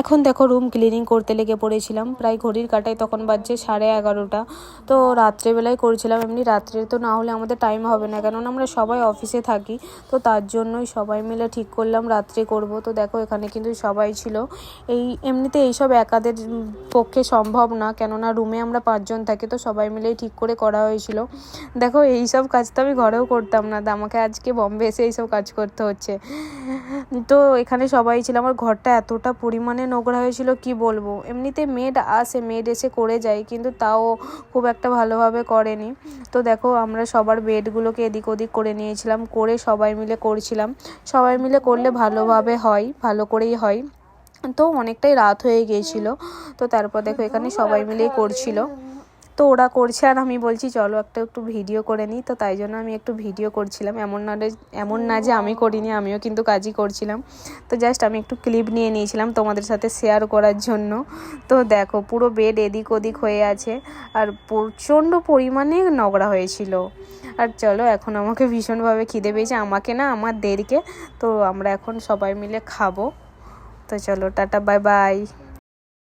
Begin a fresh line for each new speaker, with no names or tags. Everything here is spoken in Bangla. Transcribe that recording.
এখন দেখো রুম ক্লিনিং করতে লেগে পড়েছিলাম, প্রায় ঘড়ির কাঁটায় তখন বাজছে 11:30। তো রাত্রেবেলায় করেছিলাম, এমনি রাত্রে তো না হলে আমাদের টাইম হবে না, কেননা আমরা সবাই অফিসে থাকি। তো তার জন্যই সবাই মিলে ঠিক করলাম রাত্রে করব। তো দেখো এখানে কিন্তু সবাই ছিল। এমনিতে এইসব একাদের পক্ষে সম্ভব না, কেননা রুমে আমরা 5 জন থাকি, তো সবাই মিলেই ঠিক করে করা হয়েছিল। দেখো এইসব কাজ তো আমি ঘরেও করতাম না, আমাকে আজকে বম্বে এসে এইসব কাজ করতে হচ্ছে। তো এখানে সবাই ছিল, আমার ঘরটা এতটা পরিমাণে নোংরা হয়েছিল কি বলবো। এমনিতে মেড এসে করে যায়, কিন্তু তাও খুব একটা ভালোভাবে করেনি। তো দেখো আমরা সবার বেডগুলোকে এদিক ওদিক করে নিয়েছিলাম, করে সবাই মিলে করছিলাম। সবাই মিলে করলে ভালোভাবে হয়, ভালো করেই হয়। তো অনেকটাই রাত হয়ে গিয়েছিল। তো তারপর দেখো এখানে সবাই মিলেই করছিল। তো ওরা করছে আর আমি বলছি চলো একটু ভিডিও করে নিই। তো তাই জন্য আমি একটু ভিডিও করছিলাম। এমন না যে আমি করিনি, আমিও কিন্তু কাজই করছিলাম। তো জাস্ট আমি একটু ক্লিপ নিয়ে নিয়েছিলাম তোমাদের সাথে শেয়ার করার জন্য। তো দেখো পুরো বেড এদিক ওদিক হয়ে আছে, আর প্রচণ্ড পরিমাণে নোংরা হয়েছিল। আর চলো এখন আমাকে ভীষণভাবে খিদে পেয়েছে, আমাকে না আমার দেরকে। তো আমরা এখন সবাই মিলে খাবো। তো চলো টাটা, বাই বাই।